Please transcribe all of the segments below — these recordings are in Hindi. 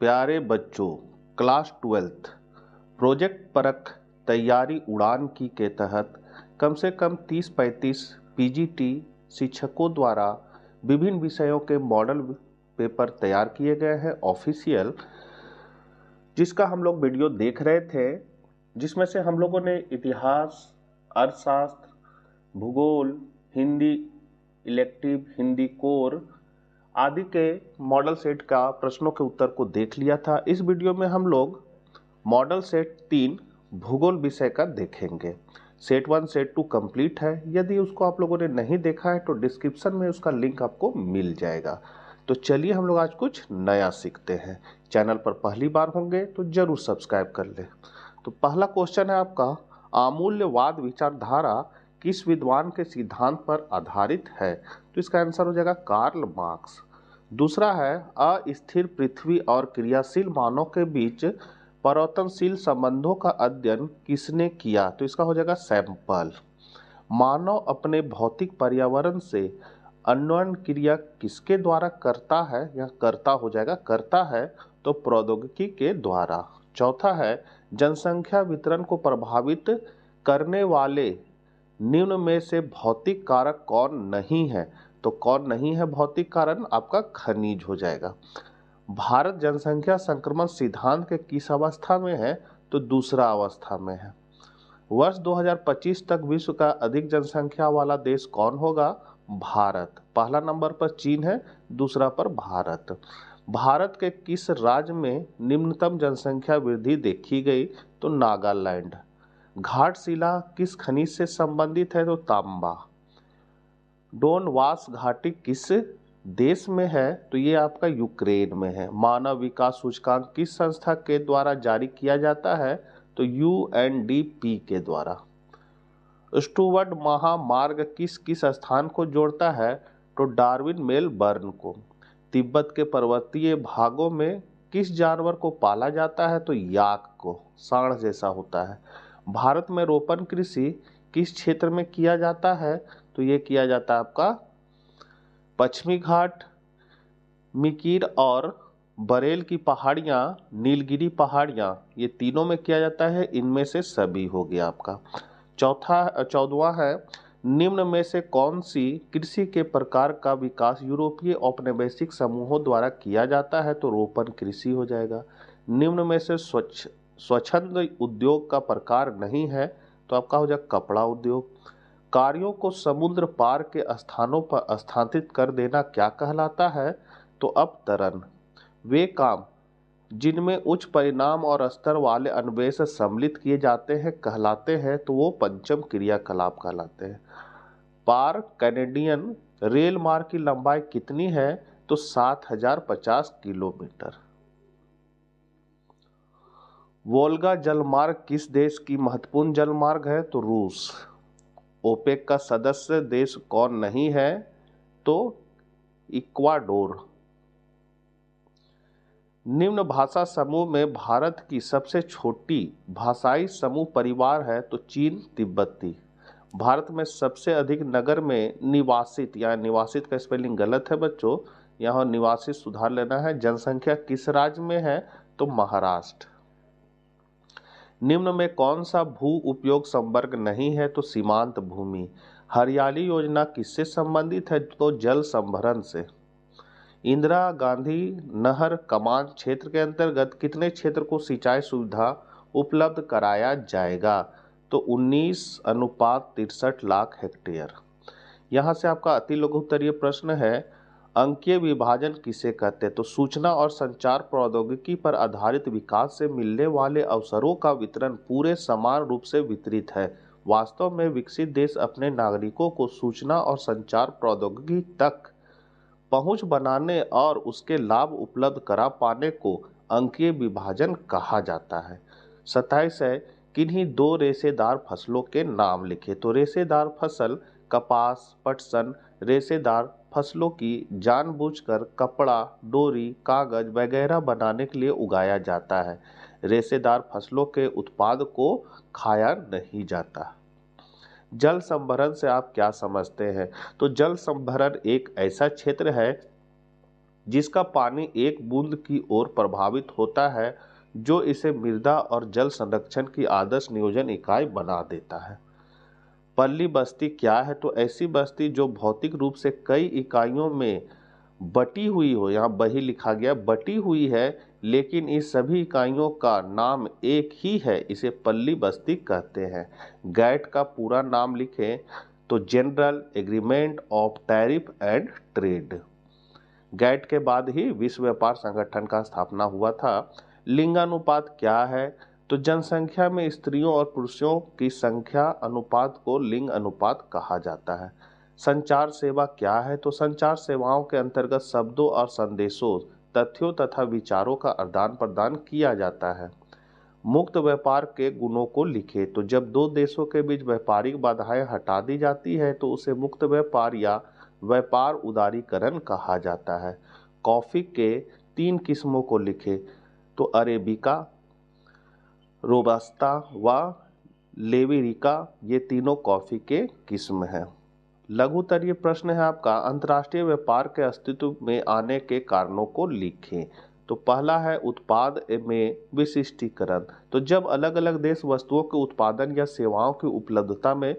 प्यारे बच्चों, क्लास 12th प्रोजेक्ट परख तैयारी उड़ान की के तहत कम से कम 30-35 पीजीटी शिक्षकों द्वारा विभिन्न विषयों के मॉडल पेपर तैयार किए गए हैं ऑफिशियल, जिसका हम लोग वीडियो देख रहे थे, जिसमें से हम लोगों ने इतिहास, अर्थशास्त्र, भूगोल, हिंदी इलेक्टिव, हिंदी कोर आदि के मॉडल सेट का प्रश्नों के उत्तर को देख लिया था। इस वीडियो में हम लोग मॉडल सेट 3 भूगोल विषय का देखेंगे। सेट 1 सेट 2 कंप्लीट है। यदि उसको आप लोगों ने नहीं देखा है तो डिस्क्रिप्शन में उसका लिंक आपको मिल जाएगा। तो चलिए हम लोग आज कुछ नया सीखते हैं। चैनल पर पहली बार होंगे तो जरूर सब्सक्राइब कर ले। तो पहला क्वेश्चन है आपका, अमूल्यवाद विचारधारा किस विद्वान के सिद्धांत पर आधारित है? तो इसका आंसर हो जाएगा कार्ल मार्क्स। दूसरा है, अस्थिर पृथ्वी और क्रियाशील मानव के बीच परिवर्तनशील संबंधों का अध्ययन किसने किया? तो इसका हो जाएगा सैंपल। मानव अपने भौतिक पर्यावरण से अन्वयन क्रिया किसके द्वारा करता है? या करता हो जाएगा, करता है तो प्रौद्योगिकी के द्वारा। चौथा है, जनसंख्या वितरण को प्रभावित करने वाले निम्न में से भौतिक कारक कौन नहीं है? तो कौन नहीं है भौतिक कारण? आपका खनिज हो जाएगा। भारत जनसंख्या संक्रमण सिद्धांत के किस अवस्था में है? तो दूसरा अवस्था में है। वर्ष 2025 तक विश्व का अधिक जनसंख्या वाला देश कौन होगा? भारत। पहला नंबर पर चीन है, दूसरा पर भारत। भारत के किस राज्य में निम्नतम जनसंख्या वृद्धि देखी गई? तो नागालैंड। घाटशिला किस खनिज से संबंधित है? तो तांबा। डोनबास घाटी किस देश में है? तो ये आपका यूक्रेन में है। मानव विकास सूचकांक किस संस्था के द्वारा जारी किया जाता है? तो यूएनडीपी के द्वारा। स्टुवर्ट महामार्ग किस किस स्थान को जोड़ता है? तो डार्विन मेलबर्न को। तिब्बत के पर्वतीय भागों में किस जानवर को पाला जाता है? तो याक को, सांड जैसा होता है। भारत में रोपण कृषि किस क्षेत्र में किया जाता है? तो ये किया जाता है आपका पश्चिमी घाट, मिकीर और बरेल की पहाड़ियाँ, नीलगिरी पहाड़ियाँ, ये तीनों में किया जाता है। इनमें से सभी हो गया आपका। 14वां है, निम्न में से कौन सी कृषि के प्रकार का विकास यूरोपीय औपनिवेशिक समूहों द्वारा किया जाता है? तो रोपण कृषि हो जाएगा। निम्न में से स्वच्छंद उद्योग का प्रकार नहीं है? तो आपका हो जाएगा कपड़ा उद्योग। कार्यों को समुद्र पार के स्थानों पर स्थानांतरित कर देना क्या कहलाता है? तो अवतरण। वे काम जिनमें उच्च परिणाम और स्तर वाले अन्वेष सम्मिलित किए जाते हैं कहलाते हैं, तो वो पंचम क्रियाकलाप कहलाते हैं। पार कैनेडियन रेल मार्ग की लंबाई कितनी है? तो 7050 किलोमीटर। वोल्गा जलमार्ग किस देश की महत्वपूर्ण जलमार्ग है? तो रूस। ओपेक का सदस्य देश कौन नहीं है? तो इक्वाडोर। निम्न भाषा समूह में भारत की सबसे छोटी भाषाई समूह परिवार है? तो चीन तिब्बती। भारत में सबसे अधिक नगर में निवासित, या निवासित का स्पेलिंग गलत है बच्चों, यहाँ निवासित सुधार लेना है। जनसंख्या किस राज्य में है? तो महाराष्ट्र। निम्न में कौन सा भू उपयोग संवर्ग नहीं है? तो सीमांत भूमि। हरियाली योजना किससे संबंधित है? तो जल संभरण से। इंदिरा गांधी नहर कमान क्षेत्र के अंतर्गत कितने क्षेत्र को सिंचाई सुविधा उपलब्ध कराया जाएगा? तो 19:63 लाख हेक्टेयर। यहाँ से आपका अति लघु उत्तरीय प्रश्न है, अंकीय विभाजन किसे कहते हैं? तो सूचना और संचार प्रौद्योगिकी पर आधारित विकास से मिलने वाले अवसरों का वितरण पूरे समान रूप से वितरित है। वास्तव में विकसित देश अपने नागरिकों को सूचना और संचार प्रौद्योगिकी तक पहुंच बनाने और उसके लाभ उपलब्ध करा पाने को अंकीय विभाजन कहा जाता है। 27 है, किन्हीं दो रेशेदार फसलों के नाम लिखे? तो रेशेदार फसल कपास, पटसन रेशेदार फसलों की जानबूझकर कपड़ा, डोरी, कागज वगैरह बनाने के लिए उगाया जाता है। रेशेदार फसलों के उत्पाद को खाया नहीं जाता। जल संभरण से आप क्या समझते हैं? तो जल संभरण एक ऐसा क्षेत्र है जिसका पानी एक बूंद की ओर प्रभावित होता है, जो इसे मृदा और जल संरक्षण की आदर्श नियोजन इकाई बना देता है। पल्ली बस्ती क्या है? तो ऐसी बस्ती जो भौतिक रूप से कई इकाइयों में बटी हुई हो, यहाँ बही लिखा गया, बटी हुई है, लेकिन इस सभी इकाइयों का नाम एक ही है, इसे पल्ली बस्ती कहते हैं। गैट का पूरा नाम लिखें तो general agreement of tariff and trade. GATT के बाद ही विश्व व्यापार संगठन का स्थापना हुआ था। लिंगानुपात क्या है? तो जनसंख्या में स्त्रियों और पुरुषों की संख्या अनुपात को लिंग अनुपात कहा जाता है। संचार सेवा क्या है? तो संचार सेवाओं के अंतर्गत शब्दों और संदेशों, तथ्यों तथा विचारों का आदान प्रदान किया जाता है। मुक्त व्यापार के गुणों को लिखे तो जब दो देशों के बीच व्यापारिक बाधाएं हटा दी जाती है तो उसे मुक्त व्यापार या व्यापार उदारीकरण कहा जाता है। कॉफी के 3 किस्मों को लिखे तो अरेबिका, रोबस्ता व लेवेरिका, ये तीनों कॉफी के किस्म हैं। लघुतरीय प्रश्न है आपका, अंतर्राष्ट्रीय व्यापार के अस्तित्व में आने के कारणों को लिखें। तो पहला है उत्पाद में विशिष्टीकरण। तो जब अलग अलग देश वस्तुओं के उत्पादन या सेवाओं की उपलब्धता में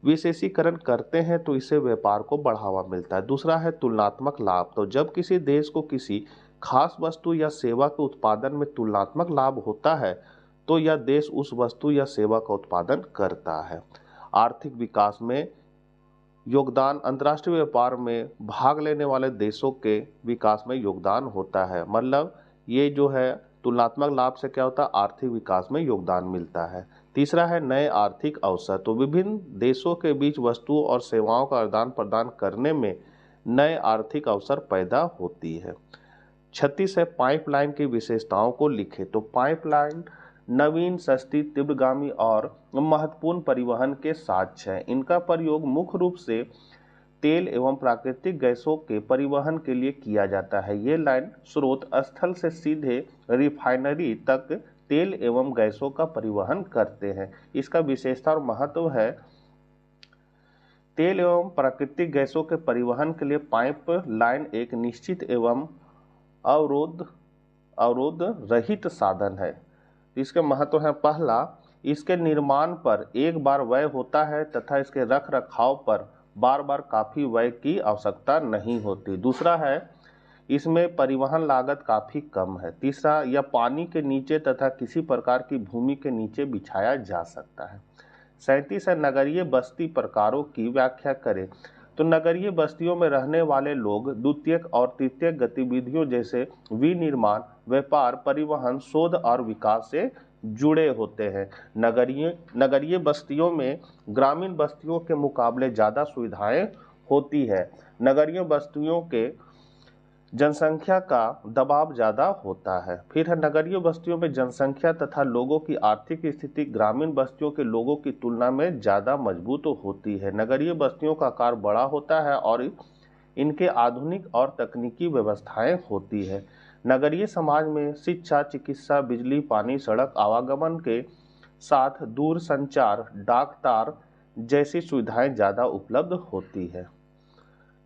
विशेषीकरण करते हैं तो इससे व्यापार को बढ़ावा मिलता है। दूसरा है तुलनात्मक लाभ। तो जब किसी देश को किसी खास वस्तु या सेवा के उत्पादन में तुलनात्मक लाभ होता है तो यह देश उस वस्तु या सेवा का उत्पादन करता है। आर्थिक विकास में योगदान, अंतर्राष्ट्रीय व्यापार में भाग लेने वाले देशों के विकास में योगदान होता है। मतलब ये जो है तुलनात्मक लाभ से क्या होता है, आर्थिक विकास में योगदान मिलता है। तीसरा है नए आर्थिक अवसर। तो विभिन्न देशों के बीच वस्तुओं और सेवाओं का आदान प्रदान करने में नए आर्थिक अवसर पैदा होती है। 36 है पाइपलाइन की विशेषताओं को लिखे। तो पाइपलाइन नवीन, सस्ती, तीव्रगामी और महत्वपूर्ण परिवहन के साक्ष्य हैं। इनका प्रयोग मुख्य रूप से तेल एवं प्राकृतिक गैसों के परिवहन के लिए किया जाता है। ये लाइन स्रोत स्थल से सीधे रिफाइनरी तक तेल एवं गैसों का परिवहन करते हैं। इसका विशेषता और महत्व है, तेल एवं प्राकृतिक गैसों के परिवहन के लिए पाइप लाइन एक निश्चित एवं अवरोध रहित साधन है। इसके महत्व है, पहला, इसके निर्माण पर एक बार व्यय होता है तथा इसके रख रखाव पर बार बार काफी व्यय की आवश्यकता नहीं होती। दूसरा है, इसमें परिवहन लागत काफी कम है। तीसरा, यह पानी के नीचे तथा किसी प्रकार की भूमि के नीचे बिछाया जा सकता है। 37 है नगरीय बस्ती प्रकारों की व्याख्या करें। तो नगरीय बस्तियों में रहने वाले लोग द्वितीयक और तृतीयक गतिविधियों जैसे विनिर्माण, व्यापार, परिवहन, शोध और विकास से जुड़े होते हैं। नगरीय बस्तियों में ग्रामीण बस्तियों के मुकाबले ज़्यादा सुविधाएं होती है। नगरीय बस्तियों के जनसंख्या का दबाव ज़्यादा होता है। फिर है नगरीय बस्तियों में जनसंख्या तथा लोगों की आर्थिक स्थिति ग्रामीण बस्तियों के लोगों की तुलना में ज़्यादा मजबूत होती है। नगरीय बस्तियों का आकार बड़ा होता है और इनके आधुनिक और तकनीकी व्यवस्थाएं होती है। नगरीय समाज में शिक्षा, चिकित्सा, बिजली, पानी, सड़क आवागमन के साथ दूर संचार, डाक तार जैसी सुविधाएं ज़्यादा उपलब्ध होती है।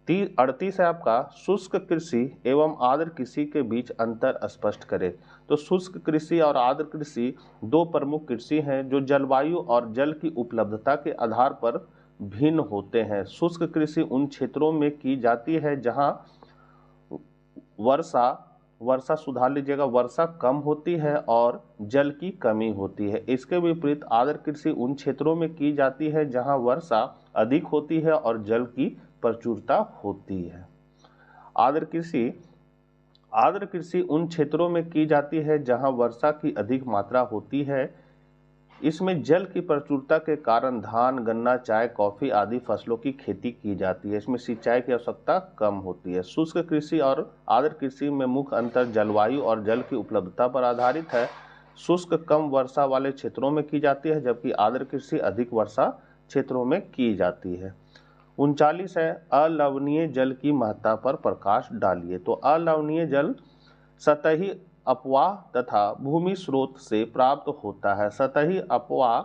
38 है आपका शुष्क कृषि एवं आर्द्र कृषि के बीच अंतर स्पष्ट करें। तो शुष्क कृषि और आर्द्र कृषि दो प्रमुख कृषि हैं जो जलवायु और जल की उपलब्धता के आधार पर भिन्न होते हैं। शुष्क कृषि उन क्षेत्रों में की जाती है जहां वर्षा सुधार लीजिएगा, वर्षा कम होती है और जल की कमी होती है। इसके विपरीत आर्द्र कृषि उन क्षेत्रों में की जाती है जहां वर्षा अधिक होती है और जल की प्रचुरता होती है। आर्द्र कृषि उन क्षेत्रों में की जाती है जहां वर्षा की अधिक मात्रा होती है। इसमें जल की प्रचुरता के कारण धान, गन्ना, चाय, कॉफी आदि फसलों की खेती की जाती है। इसमें सिंचाई की आवश्यकता कम होती है। शुष्क कृषि और आर्द्र कृषि में मुख्य अंतर जलवायु और जल की उपलब्धता पर आधारित है। शुष्क कम वर्षा वाले क्षेत्रों में की जाती है जबकि आर्द्र कृषि अधिक वर्षा क्षेत्रों में की जाती है। 39 है अलवणीय जल की महत्ता पर प्रकाश डालिए। तो अलवणीय जल सतही अपवाह तथा भूमि स्रोत से प्राप्त होता है। सतही अपवाह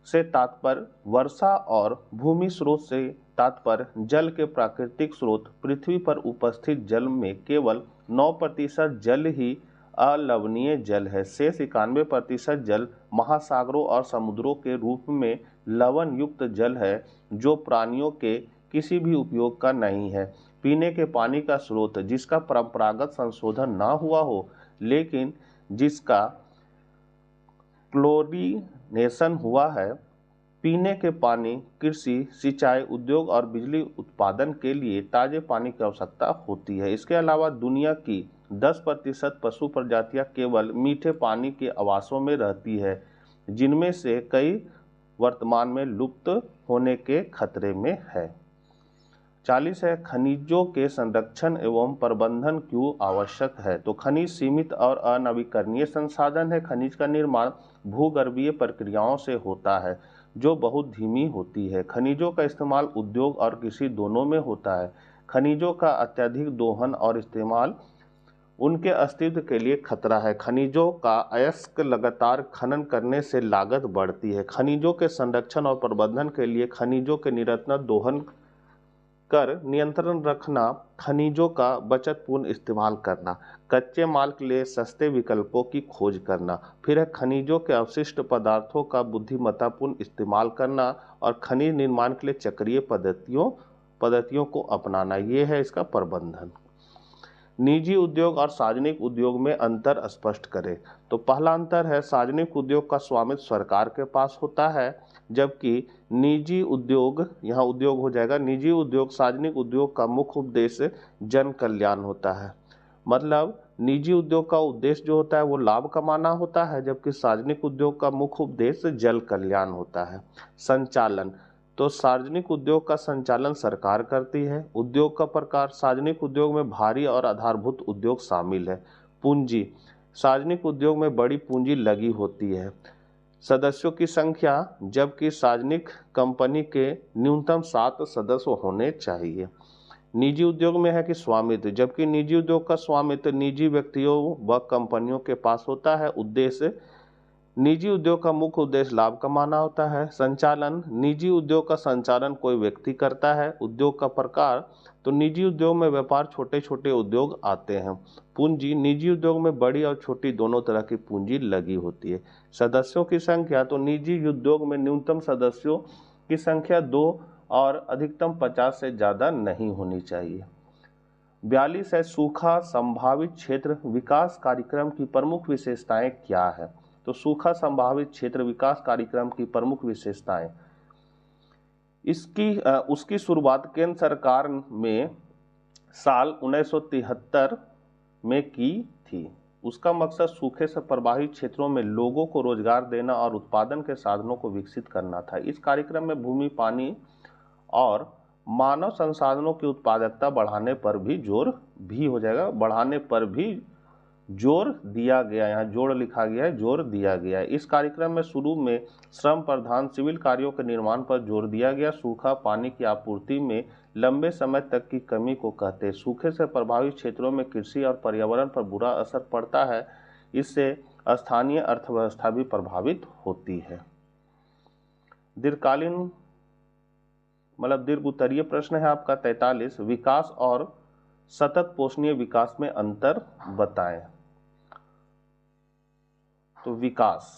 से तात्पर्य वर्षा और भूमि स्रोत से तात्पर्य जल के प्राकृतिक स्रोत पृथ्वी पर उपस्थित जल में केवल 9% जल ही अलवणीय जल है। शेष 91% जल महासागरों और समुद्रों के रूप में लवण युक्त जल है, जो प्राणियों के किसी भी उपयोग का नहीं है। पीने के पानी का स्रोत जिसका परंपरागत संशोधन ना हुआ हो, लेकिन जिसका क्लोरीनेशन हुआ है। पीने के पानी, कृषि, सिंचाई, उद्योग और बिजली उत्पादन के लिए ताजे पानी की आवश्यकता होती है। इसके अलावा दुनिया की 10% पशु प्रजातियां केवल मीठे पानी के आवासों में रहती है, जिनमें से कई वर्तमान में लुप्त होने के खतरे में है। 40 है, खनिजों के संरक्षण एवं प्रबंधन क्यों आवश्यक है? तो खनिज सीमित और अनवीकरणीय संसाधन है। खनिज का निर्माण भूगर्भीय प्रक्रियाओं से होता है, जो बहुत धीमी होती है। खनिजों का इस्तेमाल उद्योग और कृषि दोनों में होता है। खनिजों का अत्यधिक दोहन और इस्तेमाल उनके अस्तित्व के लिए खतरा है। खनिजों का अयस्क लगातार खनन करने से लागत बढ़ती है। खनिजों के संरक्षण और प्रबंधन के लिए खनिजों के निरंतर दोहन कर नियंत्रण रखना, खनिजों का बचतपूर्ण इस्तेमाल करना, कच्चे माल के लिए सस्ते विकल्पों की खोज करना, फिर है खनिजों के अवशिष्ट पदार्थों का बुद्धिमत्तापूर्ण इस्तेमाल करना और खनिज निर्माण के लिए चक्रीय पद्धतियों को अपनाना। ये है इसका प्रबंधन। निजी उद्योग और सार्वजनिक उद्योग में अंतर स्पष्ट करें। तो पहला अंतर है, सार्वजनिक उद्योग का स्वामित्व सरकार के पास होता है, जबकि निजी उद्योग, यहाँ उद्योग हो जाएगा, निजी उद्योग सार्वजनिक उद्योग का मुख्य उद्देश्य जन कल्याण होता है। मतलब निजी उद्योग का उद्देश्य जो होता है वो लाभ कमाना होता है, जबकि सार्वजनिक उद्योग का मुख्य उद्देश्य जन कल्याण होता है। संचालन, तो सार्वजनिक उद्योग का संचालन सरकार करती है। उद्योग का प्रकार, सार्वजनिक उद्योग में भारी और आधारभूत उद्योग शामिल है। पूंजी, सार्वजनिक उद्योग में बड़ी पूंजी लगी होती है। सदस्यों की संख्या, जबकि सार्वजनिक कंपनी के न्यूनतम 7 सदस्य होने चाहिए। निजी उद्योग में है कि स्वामित्व, जबकि निजी उद्योग का स्वामित्व निजी व्यक्तियों व कंपनियों के पास होता है। उद्देश्य, निजी उद्योग का मुख्य उद्देश्य लाभ कमाना होता है। संचालन, निजी उद्योग का संचालन कोई व्यक्ति करता है। उद्योग का प्रकार, तो निजी उद्योग में व्यापार छोटे छोटे उद्योग आते हैं। पूंजी, निजी उद्योग में बड़ी और छोटी दोनों तरह की पूंजी लगी होती है। सदस्यों की संख्या, तो निजी उद्योग में न्यूनतम सदस्यों की संख्या 2 और अधिकतम 50 से ज़्यादा नहीं होनी चाहिए। 42 है, सूखा संभावित क्षेत्र विकास कार्यक्रम की प्रमुख विशेषताएं क्या है? तो सूखा संभावित क्षेत्र विकास कार्यक्रम की प्रमुख विशेषताएं, उसकी शुरुआत केंद्र सरकार में साल 1973 में की थी। उसका मकसद सूखे से प्रभावित क्षेत्रों में लोगों को रोजगार देना और उत्पादन के साधनों को विकसित करना था। इस कार्यक्रम में भूमि, पानी और मानव संसाधनों की उत्पादकता बढ़ाने पर भी जोर दिया गया। यहाँ जोड़ लिखा गया है, जोर दिया गया है। इस कार्यक्रम में शुरू में श्रम प्रधान सिविल कार्यों के निर्माण पर जोर दिया गया। सूखा पानी की आपूर्ति में लंबे समय तक की कमी को कहते हैं। सूखे से प्रभावित क्षेत्रों में कृषि और पर्यावरण पर बुरा असर पड़ता है। इससे स्थानीय अर्थव्यवस्था भी प्रभावित होती है। दीर्घकालीन दीर्घ उत्तरीय प्रश्न है आपका 43, विकास और सतत पोषणीय विकास में अंतर बताएं। तो विकास,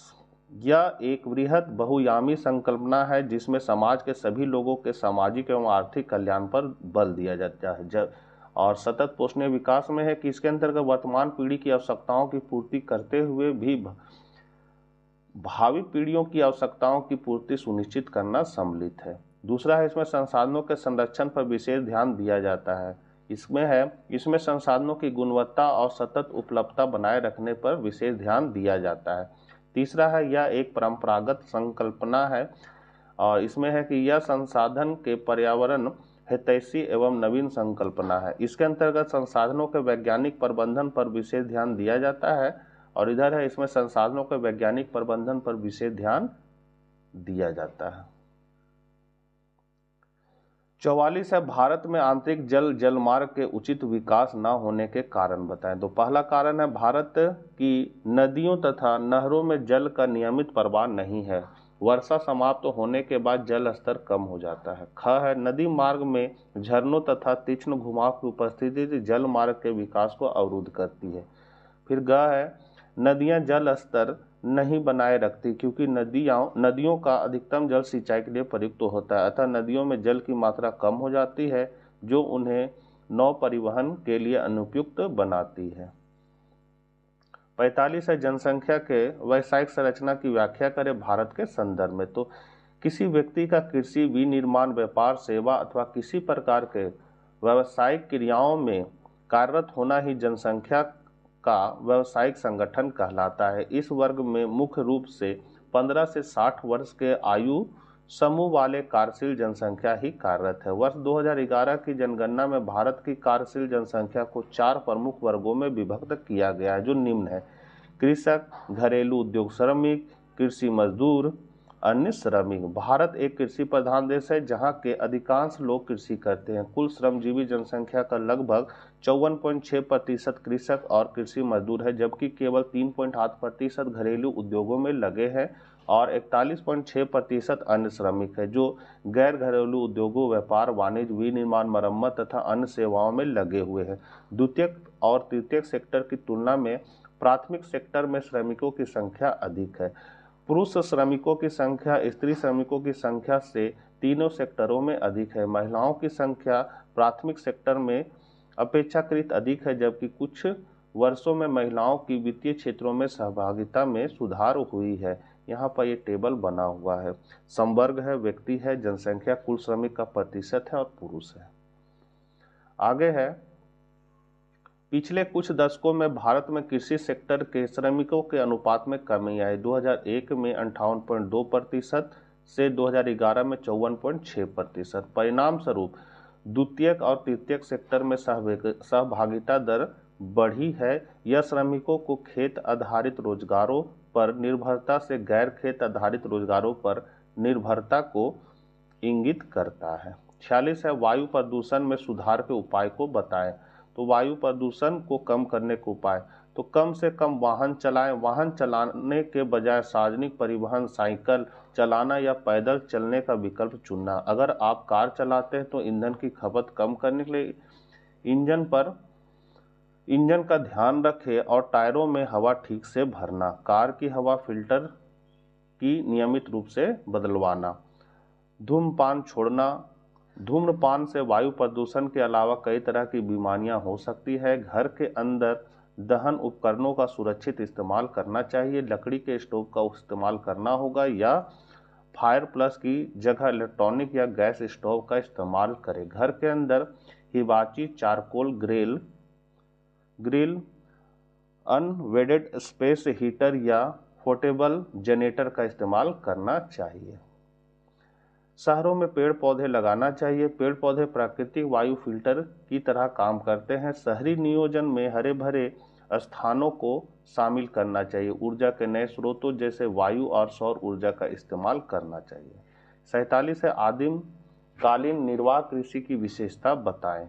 यह एक वृहद बहुआयामी संकल्पना है जिसमें समाज के सभी लोगों के सामाजिक एवं आर्थिक कल्याण पर बल दिया जाता है। और सतत पोषणीय विकास में है कि इसके अंतर्गत वर्तमान पीढ़ी की आवश्यकताओं की पूर्ति करते हुए भी भावी पीढ़ियों की आवश्यकताओं की पूर्ति सुनिश्चित करना सम्मिलित है। दूसरा है, इसमें संसाधनों के संरक्षण पर विशेष ध्यान दिया जाता है। इसमें संसाधनों की गुणवत्ता और सतत उपलब्धता बनाए रखने पर विशेष ध्यान दिया जाता है। तीसरा है, यह एक परंपरागत संकल्पना है और इसमें है कि यह संसाधन के पर्यावरण हितैषी एवं नवीन संकल्पना है। इसके अंतर्गत संसाधनों के वैज्ञानिक प्रबंधन पर विशेष ध्यान दिया जाता है। और इधर है, इसमें संसाधनों के वैज्ञानिक प्रबंधन पर विशेष ध्यान दिया जाता है। 44 है, भारत में आंतरिक जलमार्ग के उचित विकास न होने के कारण बताएं। तो पहला कारण है, भारत की नदियों तथा नहरों में जल का नियमित प्रवाह नहीं है। वर्षा समाप्त होने के बाद जल स्तर कम हो जाता है। ख है, नदी मार्ग में झरनों तथा तीक्ष्ण घुमाव की उपस्थिति जल मार्ग के विकास को अवरुद्ध करती है। फिर ग है, नदियां जल स्तर नहीं बनाए रखती क्योंकि नदियों का अधिकतम जल सिंचाई के लिए प्रयुक्त होता है, अतः नदियों में जल की मात्रा कम हो जाती है जो उन्हें नौ परिवहन के लिए अनुपयुक्त बनाती है। 45 है, जनसंख्या के व्यावसायिक संरचना की व्याख्या करें भारत के संदर्भ में। तो किसी व्यक्ति का कृषि, विनिर्माण, व्यापार, सेवा अथवा किसी प्रकार के व्यावसायिक क्रियाओं में कार्यरत होना ही जनसंख्या का व्यावसायिक संगठन कहलाता है। इस वर्ग में मुख्य रूप से 15 से 60 वर्ष के आयु समूह वाले कार्यशील जनसंख्या ही कार्यरत है। वर्ष 2011 की जनगणना में भारत की कार्यशील जनसंख्या को 4 प्रमुख वर्गों में विभक्त किया गया है, जो निम्न है: कृषक, घरेलू उद्योग श्रमिक, कृषि मजदूर, अन्य श्रमिक। भारत एक कृषि प्रधान देश है जहां के अधिकांश लोग कृषि करते हैं। कुल श्रमजीवी जनसंख्या का लगभग 54.6% कृषक और कृषि मजदूर है, जबकि केवल 3.8% घरेलू उद्योगों में लगे हैं और 41.6% अन्य श्रमिक है जो गैर घरेलू उद्योगों, व्यापार, वाणिज्य, विनिर्माण, मरम्मत तथा अन्य सेवाओं में लगे हुए हैं। द्वितीयक और तृतीयक सेक्टर की तुलना में प्राथमिक सेक्टर में श्रमिकों की संख्या अधिक है। पुरुष श्रमिकों की संख्या स्त्री श्रमिकों की संख्या से तीनों सेक्टरों में अधिक है। महिलाओं की संख्या प्राथमिक सेक्टर में अपेक्षाकृत अधिक है, जबकि कुछ वर्षों में महिलाओं की वित्तीय क्षेत्रों में सहभागिता में सुधार हुई है। यहाँ पर ये टेबल बना हुआ है। संवर्ग है, व्यक्ति है, जनसंख्या, कुल श्रमिक का प्रतिशत है और पुरुष है। आगे है, पिछले कुछ दशकों में भारत में कृषि सेक्टर के श्रमिकों के अनुपात में कमी आई। 2001 में 58.2% से 2011 में 54.6%। परिणाम स्वरूप द्वितीयक और तृतीयक सेक्टर में सहभागिता दर बढ़ी है। यह श्रमिकों को खेत आधारित रोजगारों पर निर्भरता से गैर खेत आधारित रोजगारों पर निर्भरता को इंगित करता है। 46 है, वायु प्रदूषण में सुधार के उपाय को बताएं। तो वायु प्रदूषण को कम करने के उपाय, तो कम से कम वाहन चलाएं। वाहन चलाने के बजाय सार्वजनिक परिवहन, साइकिल चलाना या पैदल चलने का विकल्प चुनना। अगर आप कार चलाते हैं तो ईंधन की खपत कम करने के लिए इंजन का ध्यान रखें और टायरों में हवा ठीक से भरना। कार की हवा फिल्टर की नियमित रूप से बदलवाना। धूम्रपान छोड़ना। धूम्रपान से वायु प्रदूषण के अलावा कई तरह की बीमारियां हो सकती है। घर के अंदर दहन उपकरणों का सुरक्षित इस्तेमाल करना चाहिए। लकड़ी के स्टोव का इस्तेमाल करना होगा या फायर प्लस की जगह इलेक्ट्रॉनिक या गैस स्टोव का इस्तेमाल करें। घर के अंदर हिबाची चारकोल ग्रिल, अनवेडेड स्पेस हीटर या पोर्टेबल जनरेटर का इस्तेमाल करना चाहिए। शहरों में पेड़ पौधे लगाना चाहिए। पेड़ पौधे प्राकृतिक वायु फिल्टर की तरह काम करते हैं। शहरी नियोजन में हरे भरे स्थानों को शामिल करना चाहिए। ऊर्जा के नए स्रोतों जैसे वायु और सौर ऊर्जा का इस्तेमाल करना चाहिए। 47 है, आदिम कालीन निर्वाह कृषि की विशेषता बताएं।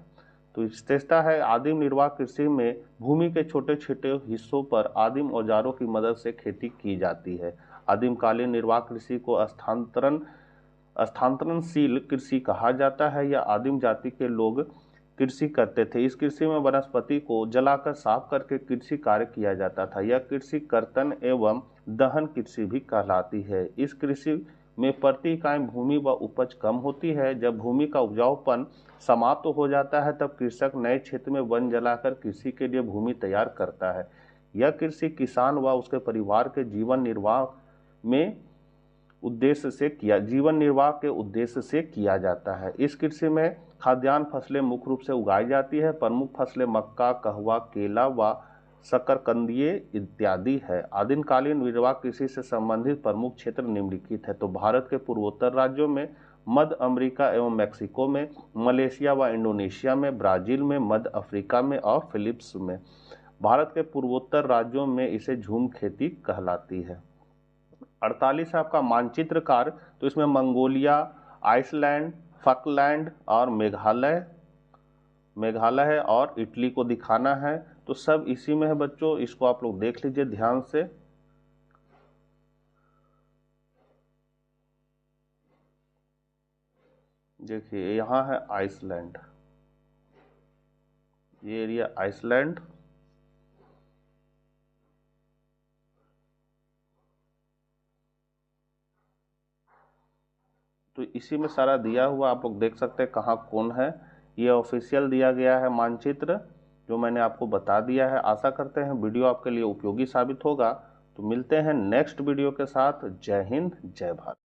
तो विशेषता है, आदिम निर्वाह कृषि में भूमि के छोटे छोटे हिस्सों पर आदिम औजारों की मदद से खेती की जाती है। आदिम कालीन निर्वाह कृषि को स्थानांतरणशील कृषि कहा जाता है। या आदिम जाति के लोग कृषि करते थे। इस कृषि में वनस्पति को जलाकर साफ करके कृषि कार्य किया जाता था। यह कृषि कर्तन एवं दहन कृषि भी कहलाती है। इस कृषि में प्रति इकाई भूमि व उपज कम होती है। जब भूमि का उपजाऊपन समाप्त हो जाता है तब कृषक नए क्षेत्र में वन जलाकर कृषि के लिए भूमि तैयार करता है। यह कृषि किसान व उसके परिवार के जीवन निर्वाह के उद्देश्य से किया जाता है। इस कृषि में खाद्यान्न फसलें मुख्य रूप से उगाई जाती है। प्रमुख फसलें मक्का, कहवा, केला व शकरकंदिये इत्यादि है। आदिमकालीन निर्वाह कृषि से संबंधित प्रमुख क्षेत्र निम्नलिखित है। तो भारत के पूर्वोत्तर राज्यों में, मध्य अमेरिका एवं मैक्सिको में, मलेशिया व इंडोनेशिया में, ब्राजील में, मध्य अफ्रीका में और फिलीपींस में। भारत के पूर्वोत्तर राज्यों में इसे झूम खेती कहलाती है। 48 है आपका मानचित्रकार। तो इसमें मंगोलिया, आइसलैंड, फॉकलैंड और मेघालय है और इटली को दिखाना है। तो सब इसी में है बच्चों, इसको आप लोग देख लीजिए ध्यान से। देखिए यहाँ है आइसलैंड, ये एरिया आइसलैंड, तो इसी में सारा दिया हुआ आप लोग देख सकते हैं कहाँ कौन है। ये ऑफिशियल दिया गया है मानचित्र जो मैंने आपको बता दिया है। आशा करते हैं वीडियो आपके लिए उपयोगी साबित होगा। तो मिलते हैं नेक्स्ट वीडियो के साथ। जय हिंद, जय भारत।